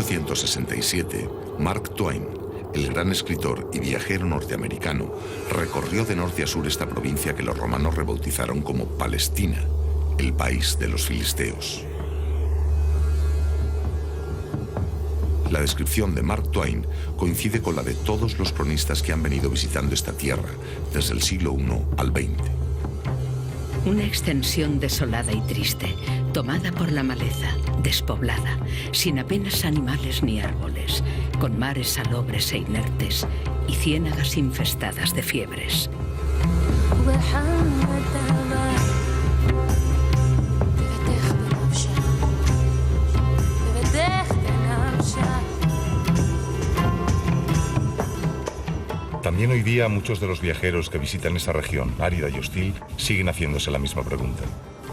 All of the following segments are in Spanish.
1867, Mark Twain, el gran escritor y viajero norteamericano, recorrió de norte a sur esta provincia que los romanos rebautizaron como Palestina, el país de los filisteos. La descripción de Mark Twain coincide con la de todos los cronistas que han venido visitando esta tierra desde el siglo I al XX. Una extensión desolada y triste, tomada por la maleza, despoblada, sin apenas animales ni árboles, con mares salobres e inertes y ciénagas infestadas de fiebres. También hoy día muchos de los viajeros que visitan esa región árida y hostil siguen haciéndose la misma pregunta.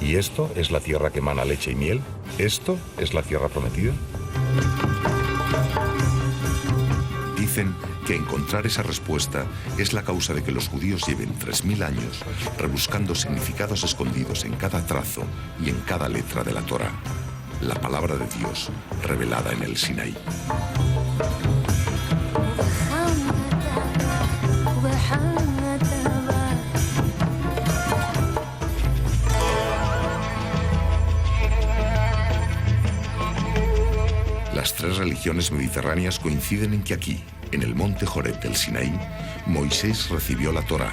¿Y esto es la tierra que emana leche y miel? ¿Esto es la tierra prometida? Dicen que encontrar esa respuesta es la causa de que los judíos lleven 3000 años rebuscando significados escondidos en cada trazo y en cada letra de la Torá, la palabra de Dios revelada en el Sinaí. Las tres religiones mediterráneas coinciden en que aquí, en el monte Joreb del Sinaí, Moisés recibió la Torá,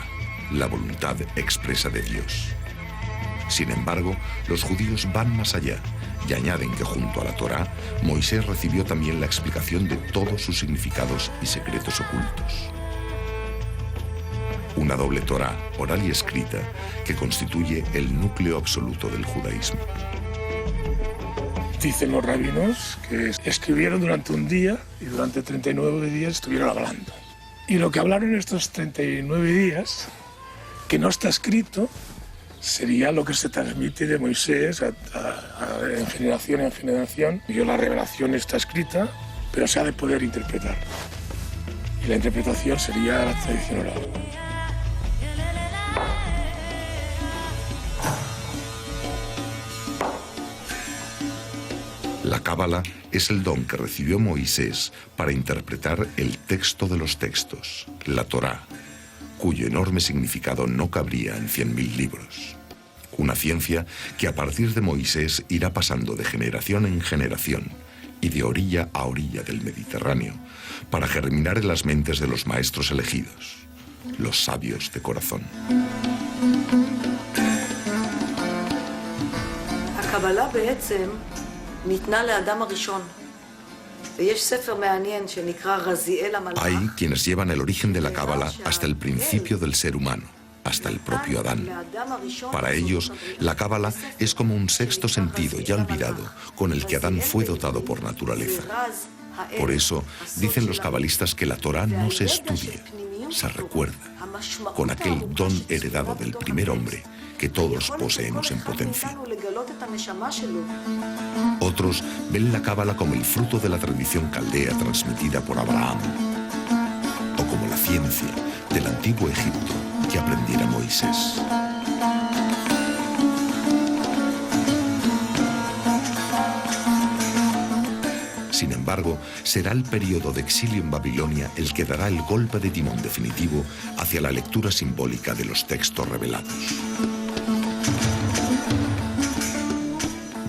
la voluntad expresa de Dios. Sin embargo, los judíos van más allá y añaden que junto a la Torá, Moisés recibió también la explicación de todos sus significados y secretos ocultos. Una doble Torá, oral y escrita, que constituye el núcleo absoluto del judaísmo. Dicen los rabinos que escribieron durante un día y durante 39 días estuvieron hablando. Y lo que hablaron estos 39 días, que no está escrito, sería lo que se transmite de Moisés en generación en generación. Y la revelación está escrita, pero se ha de poder interpretar. Y la interpretación sería la tradición oral. La Cábala es el don que recibió Moisés para interpretar el texto de los textos, la Torá, cuyo enorme significado no cabría en 100.000 libros. Una ciencia que a partir de Moisés irá pasando de generación en generación y de orilla a orilla del Mediterráneo para germinar en las mentes de los maestros elegidos, los sabios de corazón. הקבלה בעצם ניתנה לאדם הראשון. ויש ספר מעניין שנקרא רזיאל המלאך. Hay quienes llevan el origen de la Cábala hasta el principio del ser humano, hasta el propio Adán. Para ellos, la Cábala es como un sexto sentido ya olvidado con el que Adán fue dotado por naturaleza. Por eso, dicen los cabalistas que la Torá no se estudia, se recuerda, con aquel don heredado del primer hombre que todos poseemos en potencia. Otros ven la Cábala como el fruto de la tradición caldea transmitida por Abraham, o como la ciencia del antiguo Egipto que aprendiera Moisés. Sin embargo, será el periodo de exilio en Babilonia el que dará el golpe de timón definitivo hacia la lectura simbólica de los textos revelados.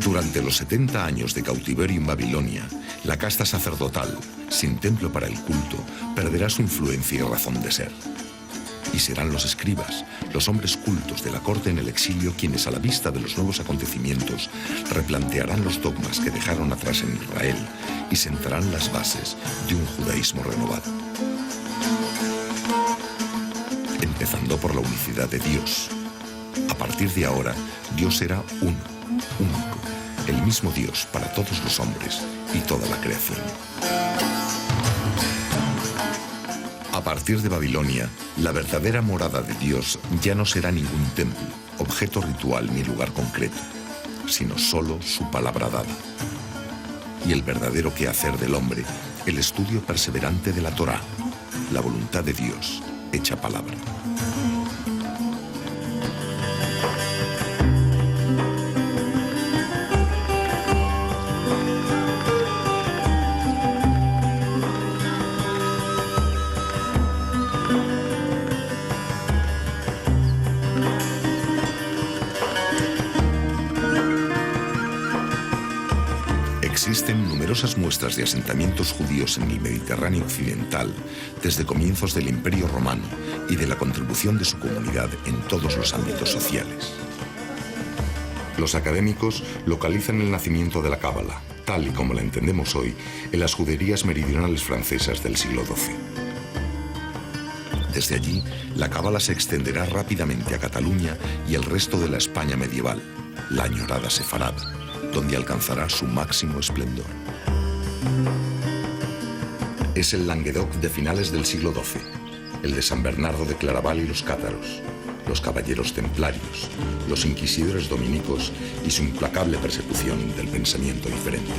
Durante los 70 años de cautiverio en Babilonia, la casta sacerdotal, sin templo para el culto, perderá su influencia y razón de ser. Y serán los escribas, los hombres cultos de la corte en el exilio, quienes a la vista de los nuevos acontecimientos replantearán los dogmas que dejaron atrás en Israel y sentarán las bases de un judaísmo renovado. Empezando por la unicidad de Dios. A partir de ahora, Dios será uno, único, el mismo Dios para todos los hombres y toda la creación. A partir de Babilonia, la verdadera morada de Dios ya no será ningún templo, objeto ritual ni lugar concreto, sino solo su palabra dada. Y el verdadero quehacer del hombre, el estudio perseverante de la Torá, la voluntad de Dios hecha palabra. numerosas muestras de asentamientos judíos en el Mediterráneo occidental desde comienzos del Imperio Romano y de la contribución de su comunidad en todos los ámbitos sociales. Los académicos localizan el nacimiento de la Cábala, tal y como la entendemos hoy, en las juderías meridionales francesas del siglo XII. Desde allí, la Cábala se extenderá rápidamente a Cataluña y el resto de la España medieval, la añorada Sefarada, donde alcanzará su máximo esplendor. Es el Languedoc de finales del siglo XII, el de San Bernardo de Claraval y los cátaros, los caballeros templarios, los inquisidores dominicos y su implacable persecución del pensamiento diferente.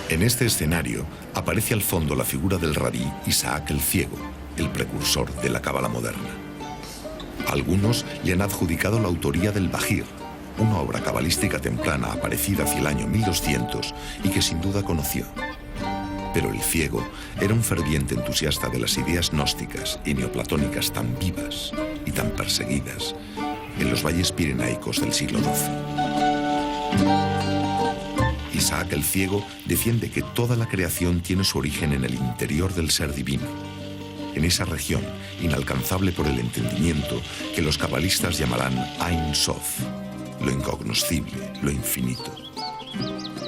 En este escenario aparece al fondo la figura del rabí Isaac el Ciego, el precursor de la cábala moderna. Algunos le han adjudicado la autoría del Bajir, una obra cabalística temprana aparecida hacia el año 1200 y que sin duda conoció. Pero el Ciego era un ferviente entusiasta de las ideas gnósticas y neoplatónicas tan vivas y tan perseguidas en los valles pirenaicos del siglo XII. Isaac el Ciego defiende que toda la creación tiene su origen en el interior del ser divino, en esa región inalcanzable por el entendimiento que los cabalistas llamarán Ein Sof, lo incognoscible, lo infinito,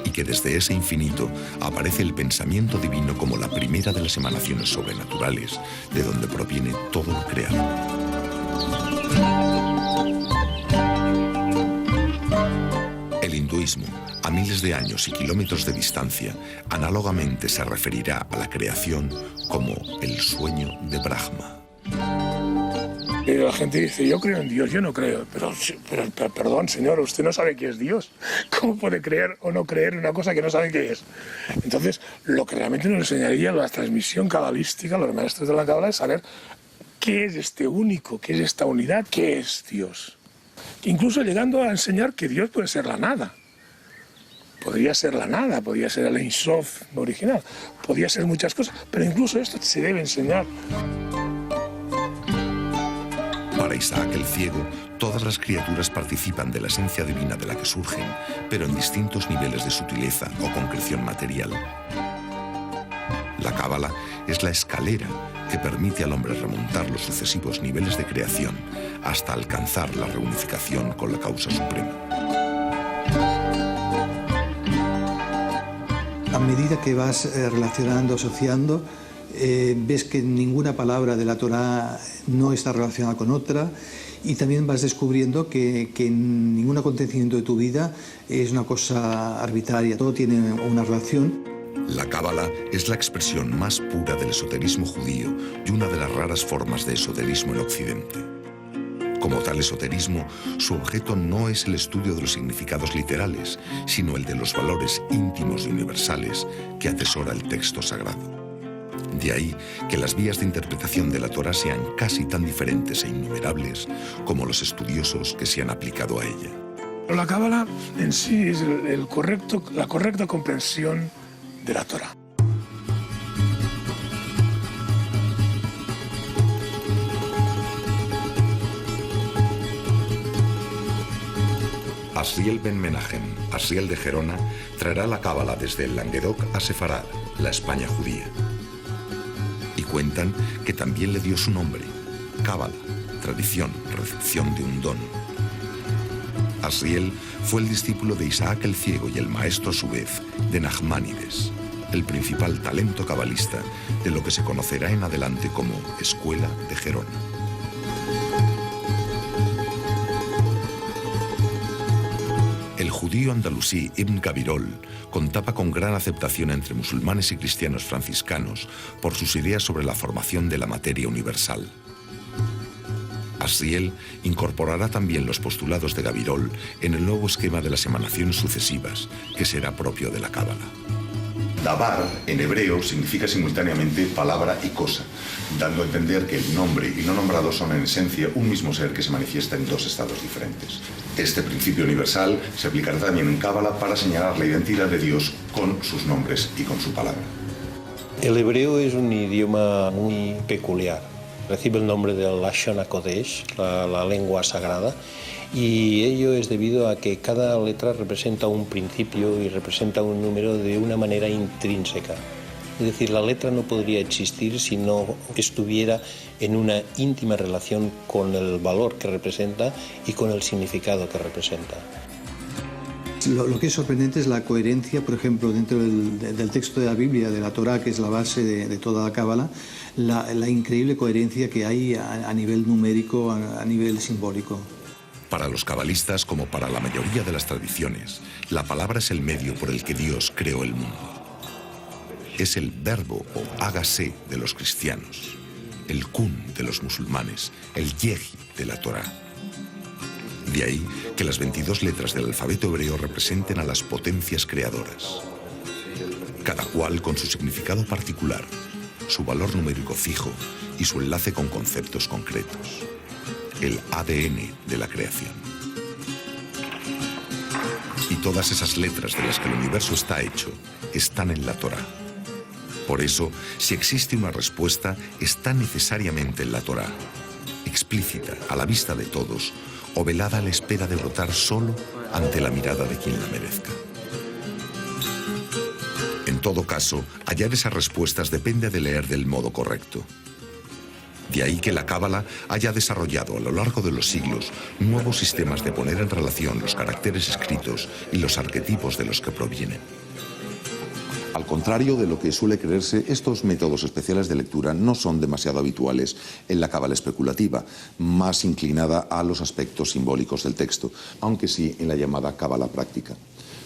y que desde ese infinito aparece el pensamiento divino como la primera de las emanaciones sobrenaturales de donde proviene todo lo creado. El hinduismo, a miles de años y kilómetros de distancia, análogamente se referirá a la creación como el sueño de Brahma. Y la gente dice, yo creo en Dios, yo no creo. Pero perdón, señor, usted no sabe qué es Dios. ¿Cómo puede creer o no creer en una cosa que no sabe qué es? Entonces, lo que realmente nos enseñaría la transmisión cabalística, los maestros de la cábala, es saber qué es este único, qué es esta unidad, qué es Dios. Incluso llegando a enseñar que Dios puede ser la nada. Podría ser la nada, podría ser el Ein Sof original, podría ser muchas cosas, pero incluso esto se debe enseñar. Para Isaac el Ciego, todas las criaturas participan de la esencia divina de la que surgen, pero en distintos niveles de sutileza o concreción material. La cábala es la escalera que permite al hombre remontar los sucesivos niveles de creación hasta alcanzar la reunificación con la causa suprema. A medida que vas relacionando, asociando, ves que ninguna palabra de la Torá no está relacionada con otra, y también vas descubriendo que ningún acontecimiento de tu vida es una cosa arbitraria, todo tiene una relación. La cábala es la expresión más pura del esoterismo judío y una de las raras formas de esoterismo en Occidente. Como tal esoterismo, su objeto no es el estudio de los significados literales, sino el de los valores íntimos y universales que atesora el texto sagrado. De ahí que las vías de interpretación de la Torá sean casi tan diferentes e innumerables como los estudiosos que se han aplicado a ella. La cábala en sí es la correcta comprensión de la Torá. Asriel ben Menahem, Asriel de Gerona, traerá la cábala desde el Languedoc a Sefarad, la España judía. Y cuentan que también le dio su nombre, cábala, tradición, recepción de un don. Asriel fue el discípulo de Isaac el Ciego y el maestro a su vez de Nachmanides, el principal talento cabalista de lo que se conocerá en adelante como Escuela de Gerona. El judío andalusí Ibn Gabirol contaba con gran aceptación entre musulmanes y cristianos franciscanos por sus ideas sobre la formación de la materia universal. Asriel incorporará también los postulados de Gabirol en el nuevo esquema de las emanaciones sucesivas, que será propio de la cábala. Dabar, en hebreo, significa simultáneamente palabra y cosa, dando a entender que el nombre y lo nombrado son en esencia un mismo ser que se manifiesta en dos estados diferentes. Este principio universal se aplicará también en Cábala para señalar la identidad de Dios con sus nombres y con su palabra. El hebreo es un idioma muy peculiar. Recibe el nombre del Lashon HaKodesh, la lengua sagrada, y ello es debido a que cada letra representa un principio y representa un número de una manera intrínseca. Es decir, la letra no podría existir si no estuviera en una íntima relación con el valor que representa y con el significado que representa. Lo que es sorprendente es la coherencia, por ejemplo, dentro del texto de la Biblia, de la Torá, que es la base de toda la Cábala, la increíble coherencia que hay a nivel numérico, a nivel simbólico. Para los cabalistas, como para la mayoría de las tradiciones, la palabra es el medio por el que Dios creó el mundo. Es el verbo o hágase de los cristianos, el kun de los musulmanes, el yehi de la Torá. De ahí que las 22 letras del alfabeto hebreo representen a las potencias creadoras, cada cual con su significado particular, su valor numérico fijo y su enlace con conceptos concretos. El ADN de la creación. Y todas esas letras de las que el universo está hecho están en la Torá. Por eso, si existe una respuesta, está necesariamente en la Torá, explícita, a la vista de todos, o velada a la espera de brotar solo ante la mirada de quien la merezca. En todo caso, hallar esas respuestas depende de leer del modo correcto. De ahí que la Cábala haya desarrollado a lo largo de los siglos nuevos sistemas de poner en relación los caracteres escritos y los arquetipos de los que provienen. Al contrario de lo que suele creerse, estos métodos especiales de lectura no son demasiado habituales en la Cábala especulativa, más inclinada a los aspectos simbólicos del texto, aunque sí en la llamada Cábala práctica.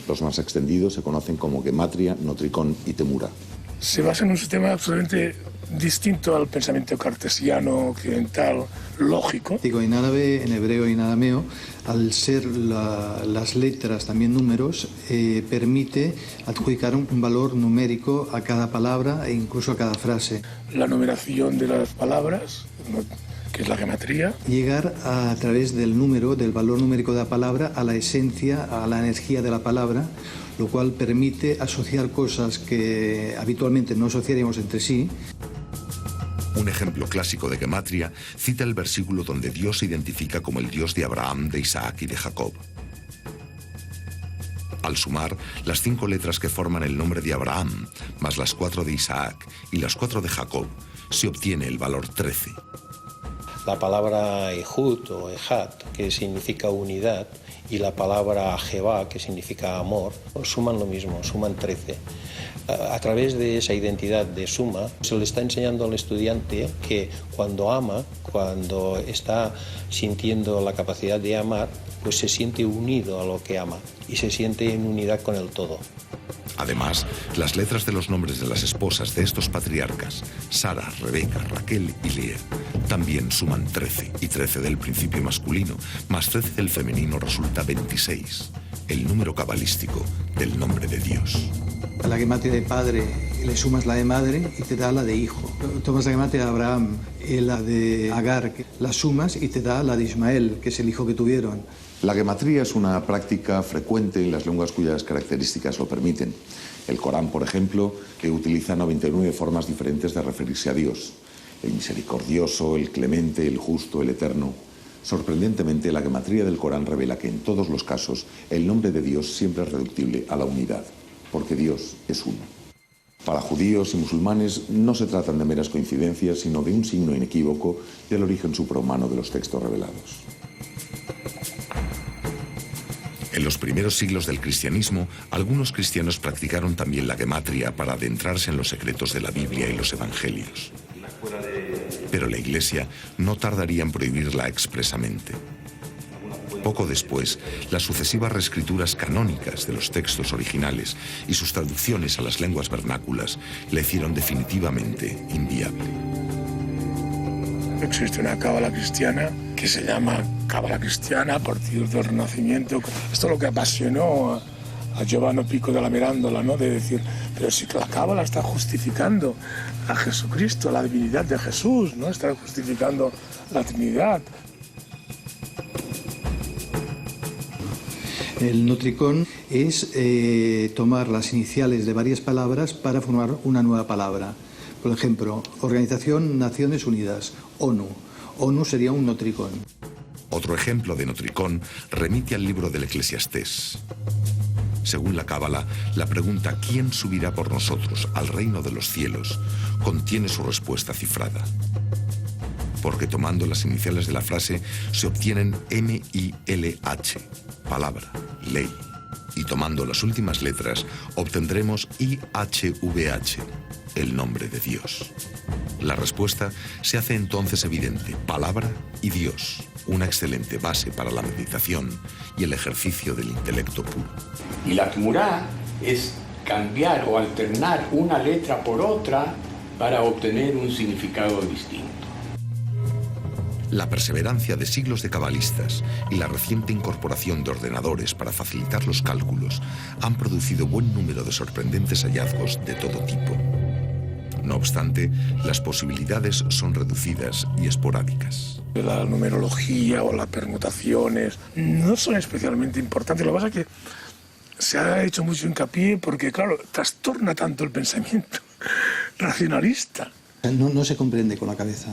Los más extendidos se conocen como Gematria, Notricón y Temura. Se basa en un sistema absolutamente distinto al pensamiento cartesiano, occidental, lógico. Digo, en árabe, en hebreo y en arameo, al ser las letras también números, permite adjudicar un valor numérico a cada palabra e incluso a cada frase. La numeración de las palabras, que es la gematría. Llegar a través del número, del valor numérico de la palabra, a la esencia, a la energía de la palabra, lo cual permite asociar cosas que habitualmente no asociaríamos entre sí. Un ejemplo clásico de gematria cita el versículo donde Dios se identifica como el Dios de Abraham, de Isaac y de Jacob. Al sumar las 5 letras que forman el nombre de Abraham, más las 4 de Isaac y las 4 de Jacob, se obtiene el valor 13. La palabra Ehud o Ejad, que significa unidad, y la palabra Jebá, que significa amor, suman lo mismo, suman 13. A través de esa identidad de suma, se le está enseñando al estudiante que cuando ama, cuando está sintiendo la capacidad de amar, pues se siente unido a lo que ama y se siente en unidad con el todo. Además, las letras de los nombres de las esposas de estos patriarcas, Sara, Rebeca, Raquel y Lea, también suman 13, y 13 del principio masculino, más 13 del femenino resulta 26, el número cabalístico del nombre de Dios. A la gematria de padre le sumas la de madre y te da la de hijo. Tomas la gematria de Abraham y la de Agar, la sumas y te da la de Ismael, que es el hijo que tuvieron. La gematría es una práctica frecuente en las lenguas cuyas características lo permiten. El Corán, por ejemplo, que utiliza 99 formas diferentes de referirse a Dios. El misericordioso, el clemente, el justo, el eterno. Sorprendentemente, la gematría del Corán revela que en todos los casos el nombre de Dios siempre es reductible a la unidad, porque Dios es uno. Para judíos y musulmanes no se tratan de meras coincidencias, sino de un signo inequívoco del origen suprahumano de los textos revelados. En los primeros siglos del cristianismo, algunos cristianos practicaron también la gematria para adentrarse en los secretos de la Biblia y los evangelios. Pero la Iglesia no tardaría en prohibirla expresamente. Poco después, las sucesivas reescrituras canónicas de los textos originales y sus traducciones a las lenguas vernáculas la hicieron definitivamente inviable. Existe una cábala cristiana que se llama cábala cristiana a partir del Renacimiento. Esto es lo que apasionó a Giovanni Pico de la Mirandola, ¿no? De decir, pero si la cábala está justificando a Jesucristo, la divinidad de Jesús, ¿no? Está justificando la Trinidad. El Nutricón es tomar las iniciales de varias palabras para formar una nueva palabra. Por ejemplo, Organización Naciones Unidas, ONU. ONU sería un Nutricón. Otro ejemplo de Nutricón remite al libro del Eclesiastés. Según la Cábala, la pregunta ¿quién subirá por nosotros al reino de los cielos? Contiene su respuesta cifrada. Porque tomando las iniciales de la frase se obtienen M-I-L-H, palabra, ley. Y tomando las últimas letras obtendremos I-H-V-H, el nombre de Dios. La respuesta se hace entonces evidente, palabra y Dios. Una excelente base para la meditación y el ejercicio del intelecto puro. Y la Gemurá es cambiar o alternar una letra por otra para obtener un significado distinto. La perseverancia de siglos de cabalistas y la reciente incorporación de ordenadores para facilitar los cálculos han producido buen número de sorprendentes hallazgos de todo tipo. No obstante, las posibilidades son reducidas y esporádicas. La numerología o las permutaciones no son especialmente importantes. Lo que pasa es que se ha hecho mucho hincapié porque, claro, trastorna tanto el pensamiento racionalista. No se comprende con la cabeza.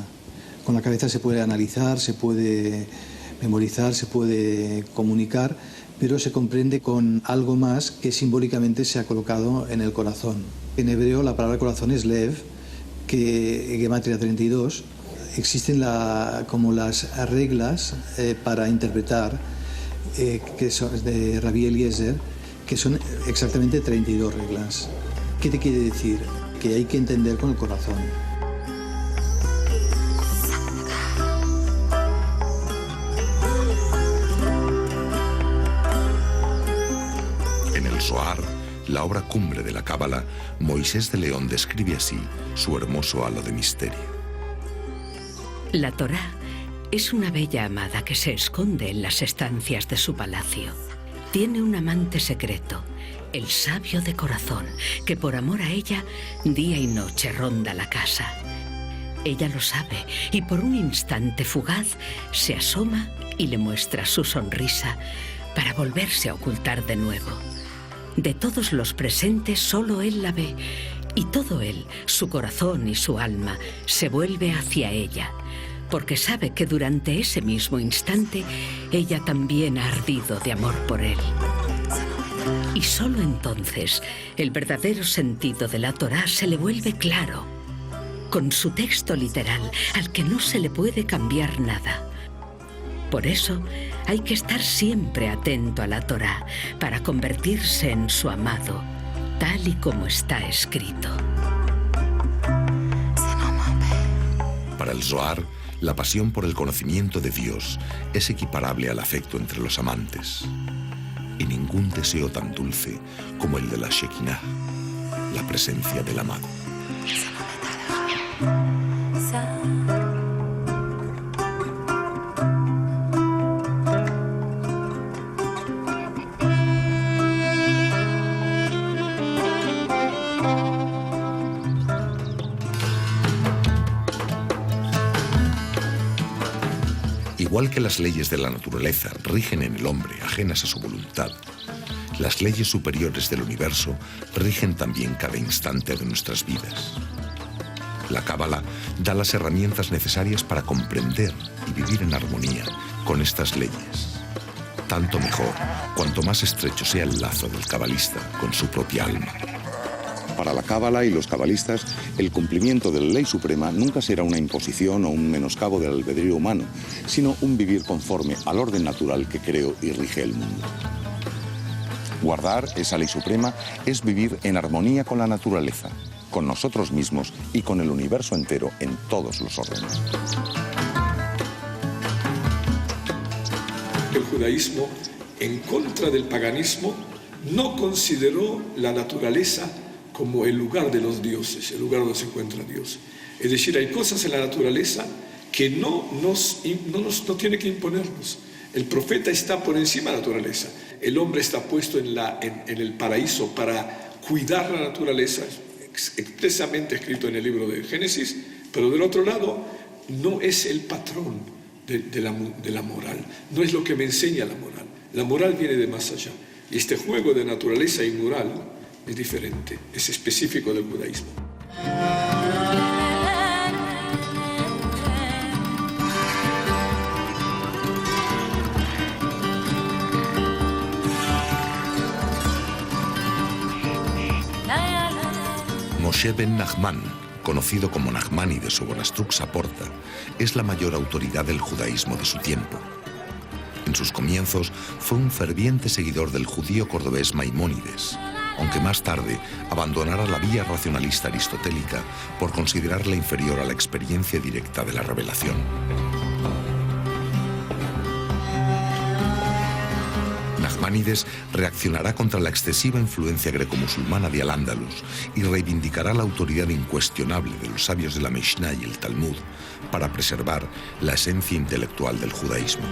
Con la cabeza se puede analizar, se puede memorizar, se puede comunicar, pero se comprende con algo más que simbólicamente se ha colocado en el corazón. En hebreo la palabra corazón es lev, que gematria 32. Existen como las reglas para interpretar, que son de Rabbi Eliezer, que son exactamente 32 reglas. ¿Qué te quiere decir? Que hay que entender con el corazón. En el Zohar, la obra cumbre de la Cábala, Moisés de León describe así su hermoso halo de misterio. La Torá es una bella amada que se esconde en las estancias de su palacio. Tiene un amante secreto, el sabio de corazón, que por amor a ella, día y noche ronda la casa. Ella lo sabe y por un instante fugaz se asoma y le muestra su sonrisa para volverse a ocultar de nuevo. De todos los presentes, solo él la ve y todo él, su corazón y su alma, se vuelve hacia ella, porque sabe que durante ese mismo instante ella también ha ardido de amor por él. Y solo entonces el verdadero sentido de la Torá se le vuelve claro, con su texto literal al que no se le puede cambiar nada. Por eso hay que estar siempre atento a la Torá para convertirse en su amado, tal y como está escrito. Para el Zohar, la pasión por el conocimiento de Dios es equiparable al afecto entre los amantes. Y ningún deseo tan dulce como el de la Shekinah, la presencia del amado. Igual que las leyes de la naturaleza rigen en el hombre ajenas a su voluntad, las leyes superiores del universo rigen también cada instante de nuestras vidas. La Cábala da las herramientas necesarias para comprender y vivir en armonía con estas leyes. Tanto mejor, cuanto más estrecho sea el lazo del cabalista con su propia alma. Para la Cábala y los cabalistas, el cumplimiento de la ley suprema nunca será una imposición o un menoscabo del albedrío humano, sino un vivir conforme al orden natural que creó y rige el mundo. Guardar esa ley suprema es vivir en armonía con la naturaleza, con nosotros mismos y con el universo entero en todos los órdenes. El judaísmo, en contra del paganismo, no consideró la naturaleza como el lugar de los dioses, el lugar donde se encuentra Dios. Es decir, hay cosas en la naturaleza que no tiene que imponernos. El profeta está por encima de la naturaleza. el hombre está puesto en el paraíso para cuidar la naturaleza, expresamente escrito en el libro de Génesis, pero del otro lado no es el patrón de la moral, no es lo que me enseña la moral. La moral viene de más allá. Y este juego de naturaleza y moral es diferente, es específico del judaísmo. Moshe ben Nachman, conocido como Nachmanides o Bonastrux Saporta, es la mayor autoridad del judaísmo de su tiempo. En sus comienzos fue un ferviente seguidor del judío cordobés Maimónides, aunque más tarde abandonara la vía racionalista aristotélica por considerarla inferior a la experiencia directa de la revelación. Nachmanides reaccionará contra la excesiva influencia grecomusulmana de Al-Ándalus y reivindicará la autoridad incuestionable de los sabios de la Mishnah y el Talmud para preservar la esencia intelectual del judaísmo.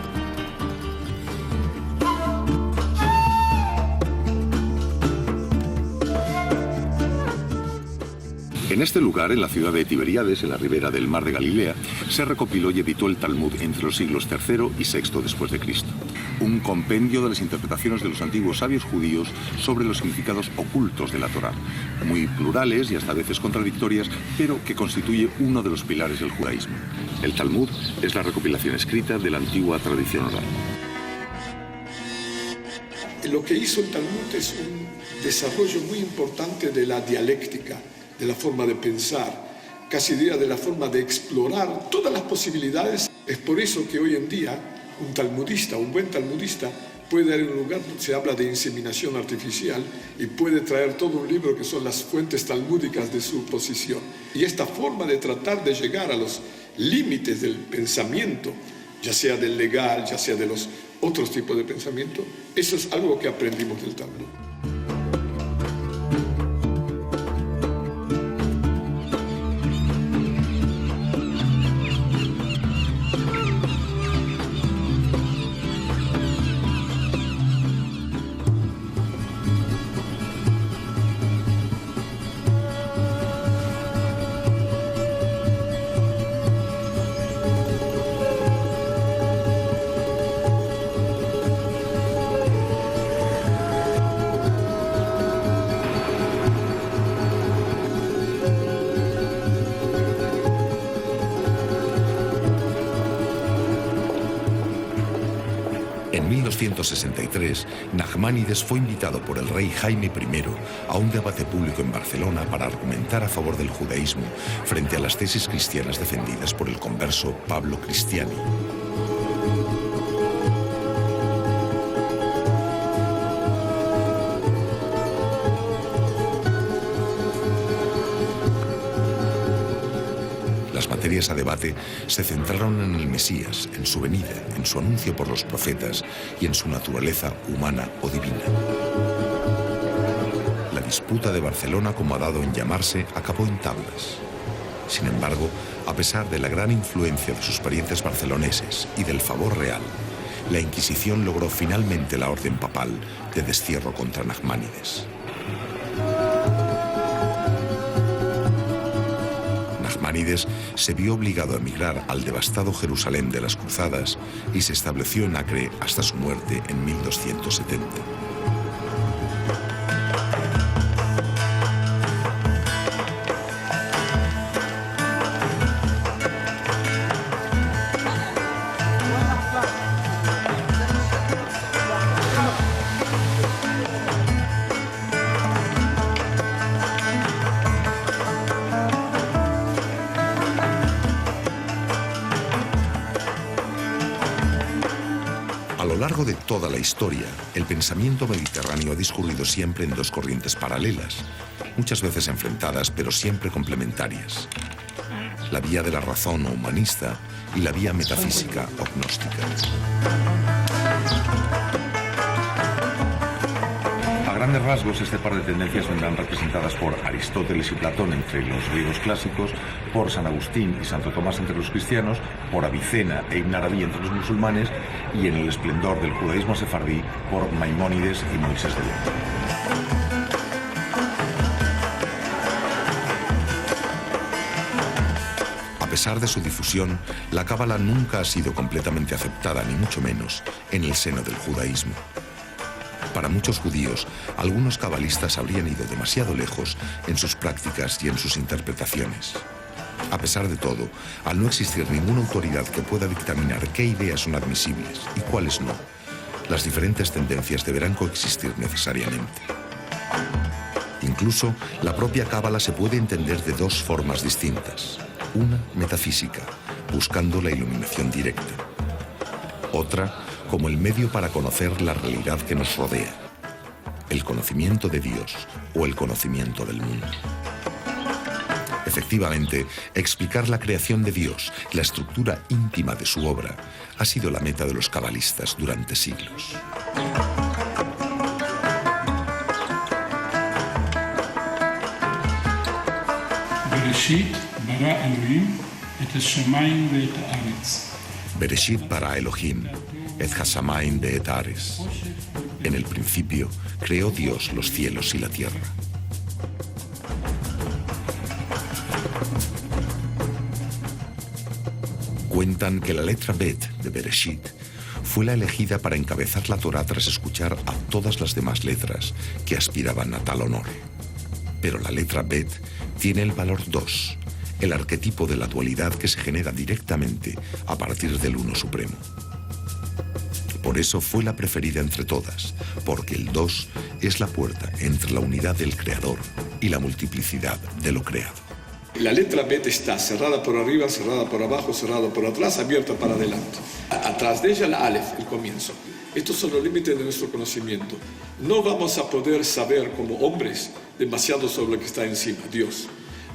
En este lugar, en la ciudad de Tiberíades, en la ribera del mar de Galilea, se recopiló y editó el Talmud entre los siglos III y VI después de Cristo. Un compendio de las interpretaciones de los antiguos sabios judíos sobre los significados ocultos de la Torá, muy plurales y hasta a veces contradictorias, pero que constituye uno de los pilares del judaísmo. El Talmud es la recopilación escrita de la antigua tradición oral. Lo que hizo el Talmud es un desarrollo muy importante de la dialéctica, de la forma de pensar, casi diría de la forma de explorar todas las posibilidades. Es por eso que hoy en día un talmudista, un buen talmudista, puede dar en un lugar donde se habla de inseminación artificial y puede traer todo un libro que son las fuentes talmúdicas de su posición. Y esta forma de tratar de llegar a los límites del pensamiento, ya sea del legal, ya sea de los otros tipos de pensamiento, eso es algo que aprendimos del Talmud. En 1263, Nachmanides fue invitado por el rey Jaime I a un debate público en Barcelona para argumentar a favor del judaísmo frente a las tesis cristianas defendidas por el converso Pablo Cristiani. Las materias a debate se centraron en el Mesías, en su venida, en su anuncio por los profetas y en su naturaleza humana o divina. La disputa de Barcelona, como ha dado en llamarse, acabó en tablas. Sin embargo, a pesar de la gran influencia de sus parientes barceloneses y del favor real, la Inquisición logró finalmente la orden papal de destierro contra Nachmanides. Nachmanides se vio obligado a emigrar al devastado Jerusalén de las Cruzadas y se estableció en Acre hasta su muerte en 1270. A lo largo de toda la historia, el pensamiento mediterráneo ha discurrido siempre en dos corrientes paralelas, muchas veces enfrentadas, pero siempre complementarias: la vía de la razón o humanista y la vía metafísica o gnóstica. A gran grandes rasgos, este par de tendencias vendrán representadas por Aristóteles y Platón entre los griegos clásicos, por San Agustín y Santo Tomás entre los cristianos, por Avicena e Ibn Arabi entre los musulmanes y en el esplendor del judaísmo sefardí por Maimónides y Moisés de León. A pesar de su difusión, la cábala nunca ha sido completamente aceptada, ni mucho menos, en el seno del judaísmo. Para muchos judíos, algunos cabalistas habrían ido demasiado lejos en sus prácticas y en sus interpretaciones. A pesar de todo, al no existir ninguna autoridad que pueda dictaminar qué ideas son admisibles y cuáles no, las diferentes tendencias deberán coexistir necesariamente. Incluso, la propia cábala se puede entender de dos formas distintas. Una metafísica, buscando la iluminación directa. Otra, como el medio para conocer la realidad que nos rodea, el conocimiento de Dios o el conocimiento del mundo. Efectivamente, explicar la creación de Dios, la estructura íntima de su obra, ha sido la meta de los cabalistas durante siglos. Bereshit bara Elohim et hashamayim ve'et haaretz. En el principio creó Dios los cielos y la tierra. Cuentan que la letra Bet de Bereshit fue la elegida para encabezar la Torá tras escuchar a todas las demás letras que aspiraban a tal honor. Pero la letra Bet tiene el valor 2, el arquetipo de la dualidad que se genera directamente a partir del Uno Supremo. Por eso fue la preferida entre todas, porque el 2 es la puerta entre la unidad del Creador y la multiplicidad de lo creado. La letra Bet está cerrada por arriba, cerrada por abajo, cerrada por atrás, abierta para adelante. Atrás de ella la Aleph, el comienzo. Estos son los límites de nuestro conocimiento. No vamos a poder saber como hombres demasiado sobre lo que está encima, Dios.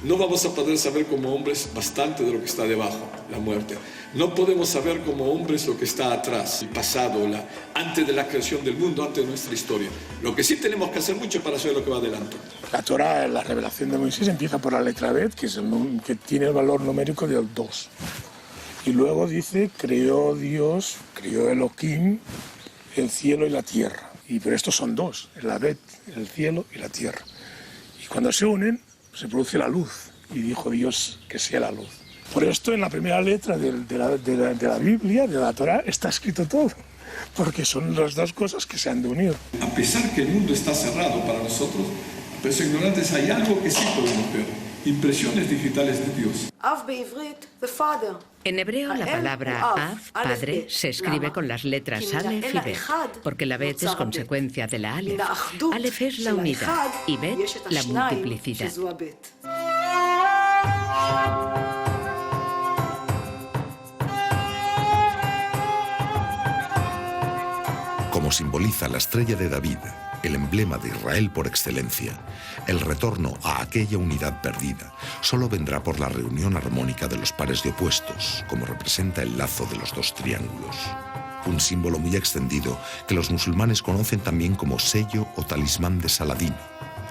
No vamos a poder saber como hombres bastante de lo que está debajo, la muerte. No podemos saber como hombres lo que está atrás, el pasado, antes de la creación del mundo, antes de nuestra historia. Lo que sí tenemos que hacer mucho para saber lo que va adelante. La Torá, la revelación de Moisés, empieza por la letra Bet, que tiene el valor numérico del 2. Y luego dice, creó Dios, creó Elohim, el cielo y la tierra. Pero estos son dos, la Bet, el cielo y la tierra. Y cuando se unen, se produce la luz, y dijo Dios que sea la luz. Por esto en la primera letra de la Biblia, de la Torá, está escrito todo, porque son las dos cosas que se han de unir. A pesar que el mundo está cerrado para nosotros, a pesar ignorantes, hay algo que sí podemos ver, impresiones digitales de Dios. En hebreo la palabra Av, padre, se escribe con las letras Aleph y Bet, porque la Bet es consecuencia de la Aleph. Aleph es la unidad y Bet la multiplicidad. Como simboliza la estrella de David, el emblema de Israel por excelencia, el retorno a aquella unidad perdida solo vendrá por la reunión armónica de los pares de opuestos, como representa el lazo de los dos triángulos. Un símbolo muy extendido que los musulmanes conocen también como sello o talismán de Saladino,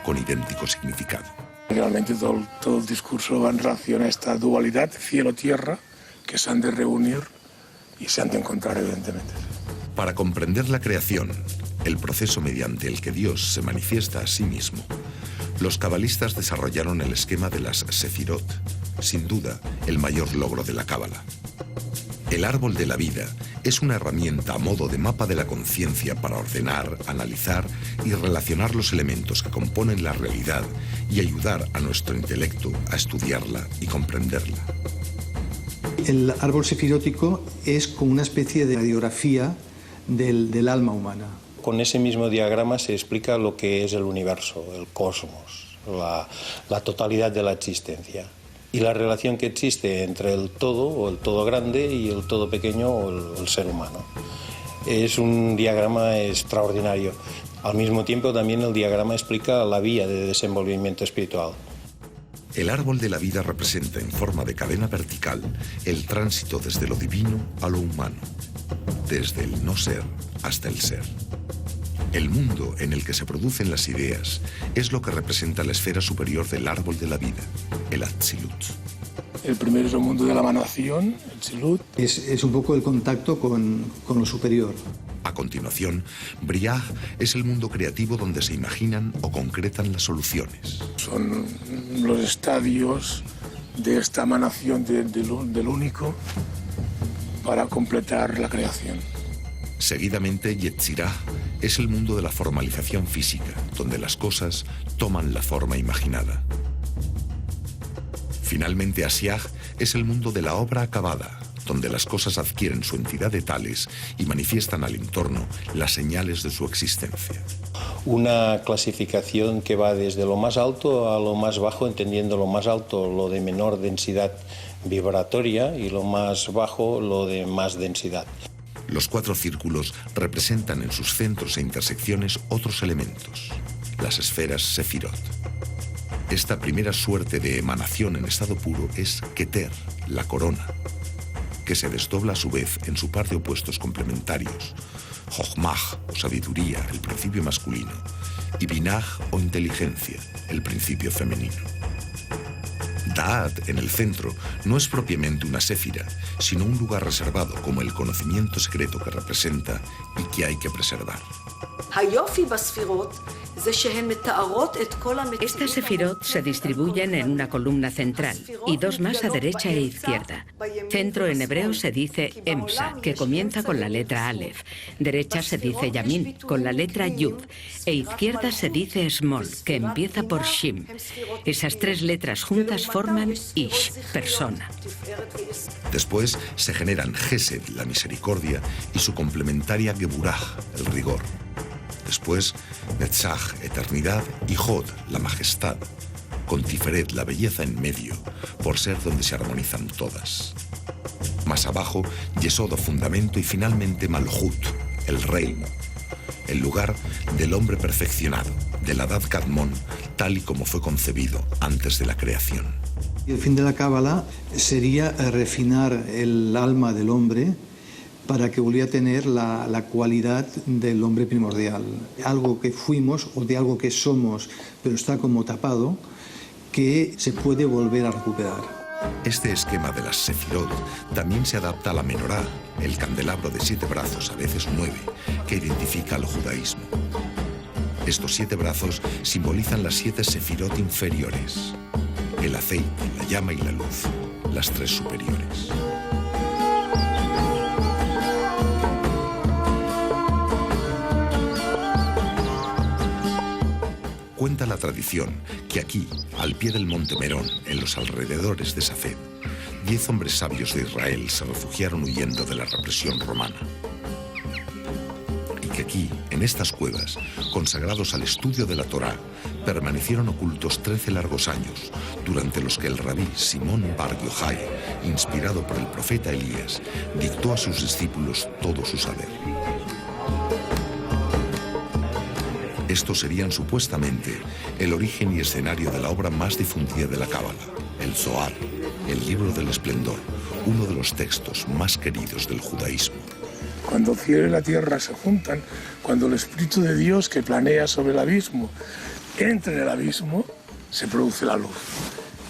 con idéntico significado. Realmente todo el discurso va en relación a esta dualidad cielo-tierra que se han de reunir y se han de encontrar, evidentemente. Para comprender la creación, el proceso mediante el que Dios se manifiesta a sí mismo, los cabalistas desarrollaron el esquema de las sefirot, sin duda el mayor logro de la cábala. El árbol de la vida es una herramienta a modo de mapa de la conciencia para ordenar, analizar y relacionar los elementos que componen la realidad y ayudar a nuestro intelecto a estudiarla y comprenderla. El árbol sefirótico es como una especie de radiografía del alma humana. Con ese mismo diagrama se explica lo que es el universo, el cosmos, la totalidad de la existencia y la relación que existe entre el todo o el todo grande y el todo pequeño o el ser humano. Es un diagrama extraordinario. Al mismo tiempo también el diagrama explica la vía de desenvolvimiento espiritual. El árbol de la vida representa en forma de cadena vertical el tránsito desde lo divino a lo humano, desde el no ser hasta el ser. El mundo en el que se producen las ideas es lo que representa la esfera superior del árbol de la vida, el Atzilut. El primero es el mundo de la emanación, el Tzilut. Es un poco el contacto con lo superior. A continuación, Briah es el mundo creativo donde se imaginan o concretan las soluciones. Son los estadios de esta emanación del único para completar la creación. Seguidamente, Yetzirah es el mundo de la formalización física, donde las cosas toman la forma imaginada. Finalmente, Asiach es el mundo de la obra acabada, donde las cosas adquieren su entidad de tales y manifiestan al entorno las señales de su existencia. Una clasificación que va desde lo más alto a lo más bajo, entendiendo lo más alto lo de menor densidad vibratoria y lo más bajo lo de más densidad. Los 4 círculos representan en sus centros e intersecciones otros elementos, las esferas Sefirot. Esta primera suerte de emanación en estado puro es Keter, la corona, que se desdobla a su vez en su par de opuestos complementarios, Jochmah o sabiduría, el principio masculino, y Binah o inteligencia, el principio femenino. Da'at, en el centro, no es propiamente una séfira, sino un lugar reservado como el conocimiento secreto que representa y que hay que preservar. Estas sefirot se distribuyen en una columna central y 2 más a derecha e izquierda. Centro en hebreo se dice Emsa, que comienza con la letra Aleph. Derecha se dice Yamin, con la letra Yud. E izquierda se dice Smol, que empieza por Shim. Esas 3 letras juntas forman Ish, persona. Después se generan Gesed, la misericordia, y su complementaria Geburah, el rigor. Después, Netzach, eternidad, y Hod, la majestad, con Tiferet, la belleza en medio, por ser donde se armonizan todas. Más abajo, Yesod, fundamento, y finalmente Malhut, el reino, el lugar del hombre perfeccionado, del Adad Kadmon, tal y como fue concebido antes de la creación. El fin de la Cábala sería refinar el alma del hombre para que volviera a tener la cualidad del hombre primordial. Algo que fuimos o de algo que somos, pero está como tapado, que se puede volver a recuperar. Este esquema de las Sefirot también se adapta a la menorá, el candelabro de 7 brazos, a veces 9, que identifica al judaísmo. Estos 7 brazos simbolizan las 7 Sefirot inferiores: el aceite, la llama y la luz, las 3 superiores. Cuenta la tradición que aquí, al pie del monte Merón, en los alrededores de Safed, 10 hombres sabios de Israel se refugiaron huyendo de la represión romana. Y que aquí, en estas cuevas, consagrados al estudio de la Torá, permanecieron ocultos 13 largos años, durante los que el rabí Simón Bar Yochai, inspirado por el profeta Elías, dictó a sus discípulos todo su saber. Estos serían supuestamente el origen y escenario de la obra más difundida de la Cábala, el Zohar, el libro del esplendor, uno de los textos más queridos del judaísmo. Cuando el cielo y la tierra se juntan, cuando el Espíritu de Dios que planea sobre el abismo entra en el abismo, se produce la luz.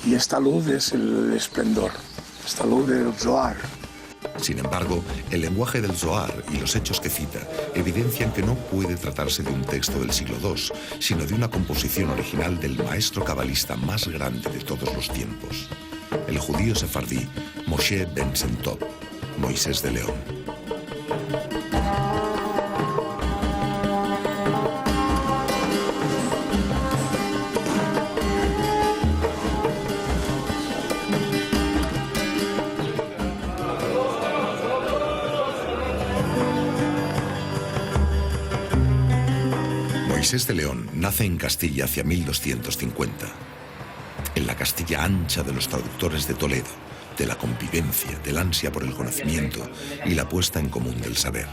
Y esta luz es el esplendor, esta luz del Zohar. Sin embargo, el lenguaje del Zohar y los hechos que cita evidencian que no puede tratarse de un texto del siglo II, sino de una composición original del maestro cabalista más grande de todos los tiempos, el judío sefardí Moshe Ben Sentov, Moisés de León. Moisés de León nace en Castilla hacia 1250, en la Castilla ancha de los traductores de Toledo, de la convivencia, del ansia por el conocimiento y la puesta en común del saber,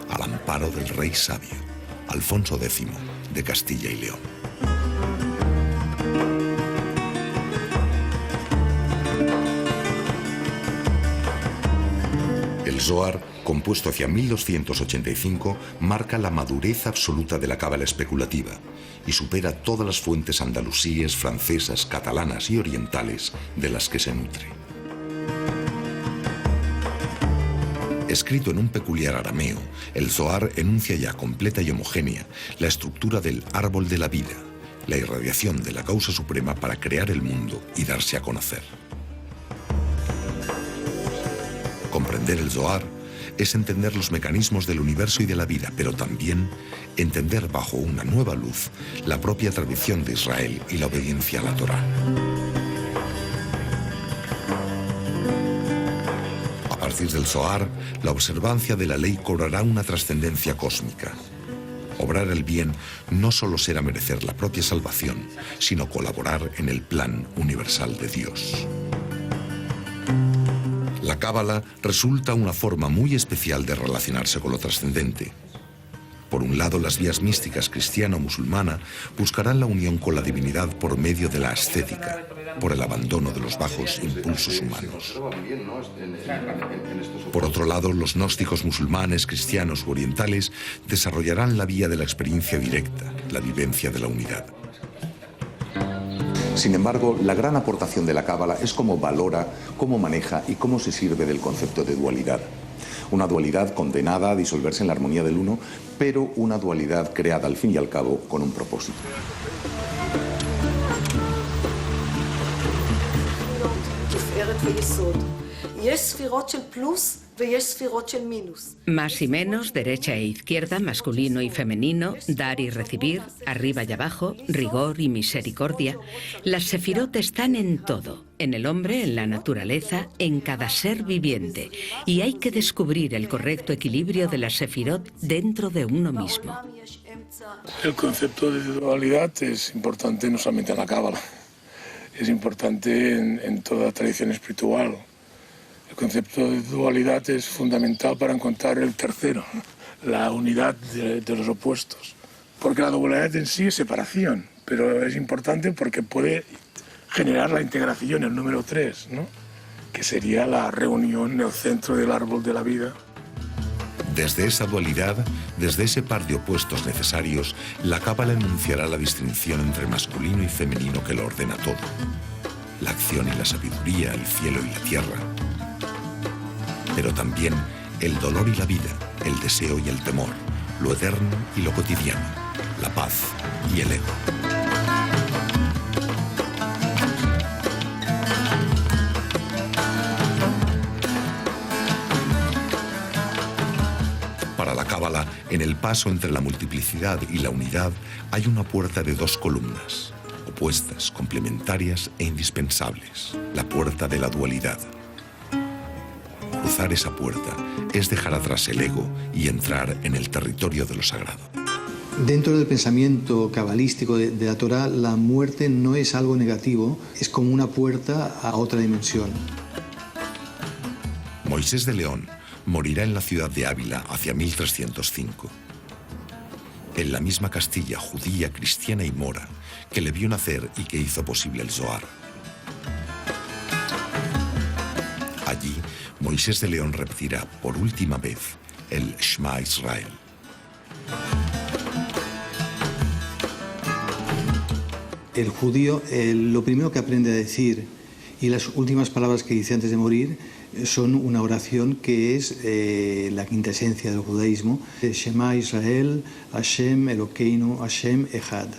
al amparo del rey sabio, Alfonso X de Castilla y León. El Zohar compuesto hacia 1285, marca la madurez absoluta de la cábala especulativa y supera todas las fuentes andalusíes, francesas, catalanas y orientales de las que se nutre. Escrito en un peculiar arameo, el Zohar enuncia ya completa y homogénea la estructura del árbol de la vida, la irradiación de la causa suprema para crear el mundo y darse a conocer. Comprender el Zohar es entender los mecanismos del universo y de la vida, pero también entender bajo una nueva luz la propia tradición de Israel y la obediencia a la Torá. A partir del Zohar, la observancia de la ley cobrará una trascendencia cósmica. Obrar el bien no solo será merecer la propia salvación, sino colaborar en el plan universal de Dios. La cábala resulta una forma muy especial de relacionarse con lo trascendente. Por un lado, las vías místicas cristiana o musulmana buscarán la unión con la divinidad por medio de la ascética, por el abandono de los bajos impulsos humanos. Por otro lado, los gnósticos musulmanes, cristianos u orientales desarrollarán la vía de la experiencia directa, la vivencia de la unidad. Sin embargo, la gran aportación de la cábala es cómo valora, cómo maneja y cómo se sirve del concepto de dualidad. Una dualidad condenada a disolverse en la armonía del uno, pero una dualidad creada al fin y al cabo con un propósito. Más y menos, derecha e izquierda, masculino y femenino, dar y recibir, arriba y abajo, rigor y misericordia. Las sefirot están en todo, en el hombre, en la naturaleza, en cada ser viviente. Y hay que descubrir el correcto equilibrio de las sefirot dentro de uno mismo. El concepto de dualidad es importante no solamente en la cábala, es importante en toda tradición espiritual. El concepto de dualidad es fundamental para encontrar el tercero, la unidad de los opuestos. Porque la dualidad en sí es separación, pero es importante porque puede generar la integración, el número 3, ¿no? Que sería la reunión en el centro del árbol de la vida. Desde esa dualidad, desde ese par de opuestos necesarios, la cábala enunciará la distinción entre masculino y femenino que lo ordena todo. La acción y la sabiduría, el cielo y la tierra. Pero también el dolor y la vida, el deseo y el temor, lo eterno y lo cotidiano, la paz y el ego. Para la cábala, en el paso entre la multiplicidad y la unidad, hay una puerta de 2 columnas, opuestas, complementarias e indispensables, la puerta de la dualidad. Cruzar esa puerta es dejar atrás el ego y entrar en el territorio de lo sagrado. Dentro del pensamiento cabalístico de la Torá, la muerte no es algo negativo, es como una puerta a otra dimensión. Moisés de León morirá en la ciudad de Ávila hacia 1305. En la misma Castilla judía, cristiana y mora que le vio nacer y que hizo posible el Zohar. Allí, Moisés de León repetirá por última vez el Shema Israel. El judío, lo primero que aprende a decir y las últimas palabras que dice antes de morir son una oración que es la quinta esencia del judaísmo. Shema Israel, Hashem Elokeinu, Hashem Echad.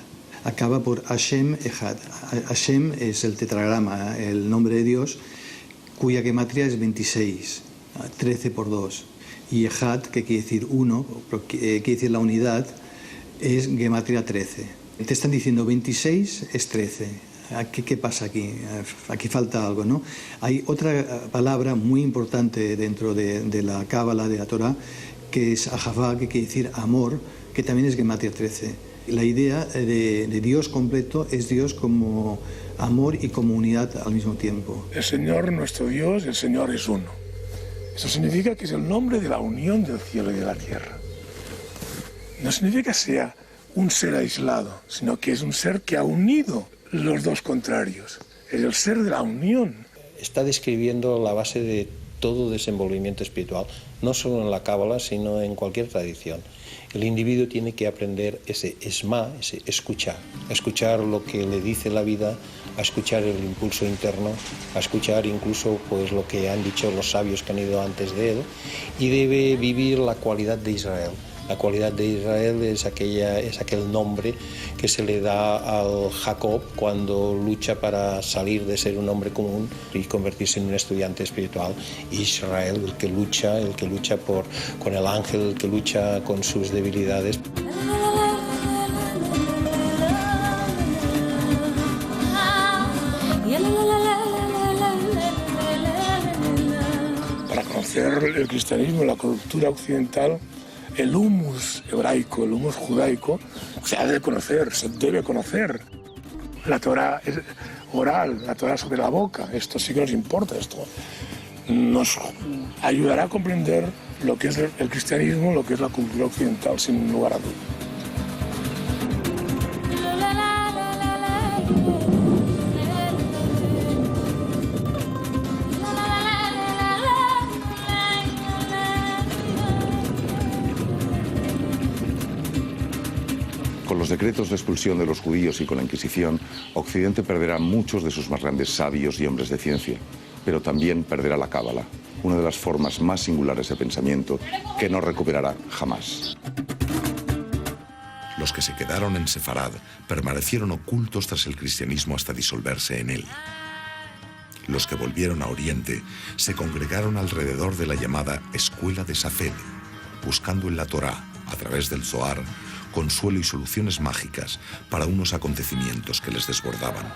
Acaba por Hashem Echad. Hashem es el tetragrama, el nombre de Dios, cuya gematria es 26, 13 por 2. Y Echad, que quiere decir uno, quiere decir la unidad, es gematria 13. Te están diciendo 26 es 13. ¿Qué pasa aquí? Aquí falta algo, ¿no? Hay otra palabra muy importante dentro de la cábala de la Torá, que es ahavá, que quiere decir amor, que también es gematria 13. La idea de Dios completo es Dios como amor y como unidad al mismo tiempo. El Señor, nuestro Dios, el Señor es uno. Eso significa que es el nombre de la unión del cielo y de la tierra. No significa que sea un ser aislado, sino que es un ser que ha unido los dos contrarios. Es el ser de la unión. Está describiendo la base de todo desenvolvimiento espiritual, no solo en la Cábala, sino en cualquier tradición. El individuo tiene que aprender ese esma, ese escuchar lo que le dice la vida, a escuchar el impulso interno, a escuchar incluso pues lo que han dicho los sabios que han ido antes de él, y debe vivir la cualidad de Israel. La cualidad de Israel es aquel nombre que se le da al Jacob cuando lucha para salir de ser un hombre común y convertirse en un estudiante espiritual. Israel, el que lucha con el ángel, el que lucha con sus debilidades. Para conocer el cristianismo, la cultura occidental, el humus hebraico, el humus judaico, se ha de conocer, se debe conocer. La Torá es oral, la Torá sobre la boca, esto sí que nos importa, esto nos ayudará a comprender lo que es el cristianismo, lo que es la cultura occidental, sin lugar a dudas. Con los decretos de expulsión de los judíos y con la Inquisición, Occidente perderá muchos de sus más grandes sabios y hombres de ciencia, pero también perderá la Cábala, una de las formas más singulares de pensamiento que no recuperará jamás. Los que se quedaron en Sefarad permanecieron ocultos tras el cristianismo hasta disolverse en él. Los que volvieron a Oriente se congregaron alrededor de la llamada Escuela de Safed, buscando en la Torá, a través del Zohar, consuelo y soluciones mágicas para unos acontecimientos que les desbordaban.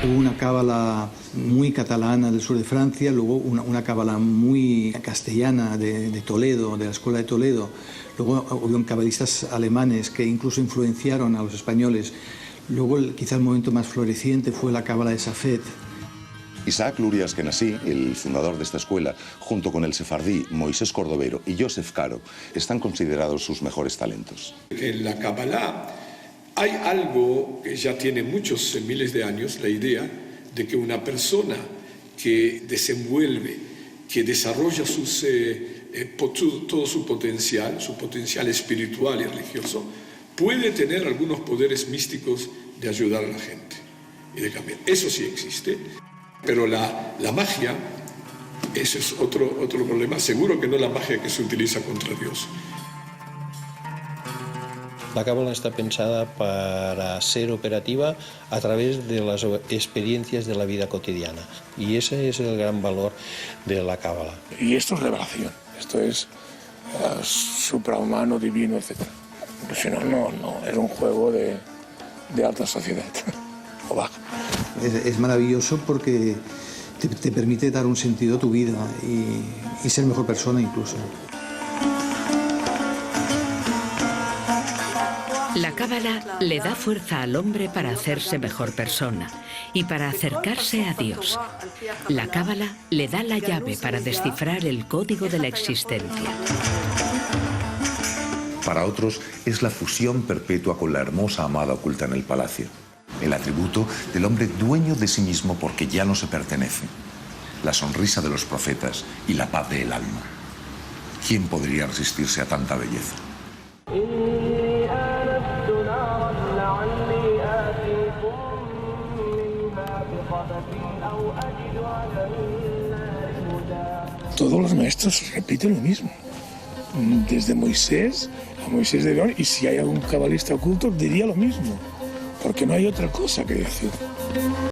Hubo una cábala muy catalana del sur de Francia, luego una cábala muy castellana de Toledo, de la Escuela de Toledo. Luego hubo cabalistas alemanes que incluso influenciaron a los españoles. Luego quizá el momento más floreciente fue la cábala de Safed. Isaac Luria Askenasí, el fundador de esta escuela, junto con el sefardí Moisés Cordovero y Joseph Caro, están considerados sus mejores talentos. En la Kabbalah hay algo que ya tiene muchos miles de años, la idea de que una persona que desenvuelve, que desarrolla todo su potencial espiritual y religioso, puede tener algunos poderes místicos de ayudar a la gente y de cambiar. Eso sí existe. Pero la magia, ese es otro problema, seguro que no la magia que se utiliza contra Dios. La Cábala está pensada para ser operativa a través de las experiencias de la vida cotidiana. Y ese es el gran valor de la Cábala. Y esto es revelación, esto es suprahumano, divino, etc. Si no, es un juego de alta sociedad o baja. Es maravilloso porque te permite dar un sentido a tu vida y ser mejor persona incluso. La Cábala le da fuerza al hombre para hacerse mejor persona y para acercarse a Dios. La Cábala le da la llave para descifrar el código de la existencia. Para otros es la fusión perpetua con la hermosa amada oculta en el palacio. El atributo del hombre dueño de sí mismo porque ya no se pertenece. La sonrisa de los profetas y la paz del alma. ¿Quién podría resistirse a tanta belleza? Todos los maestros repiten lo mismo. Desde Moisés a Moisés de León, y si hay algún cabalista oculto diría lo mismo. Porque no hay otra cosa que decir.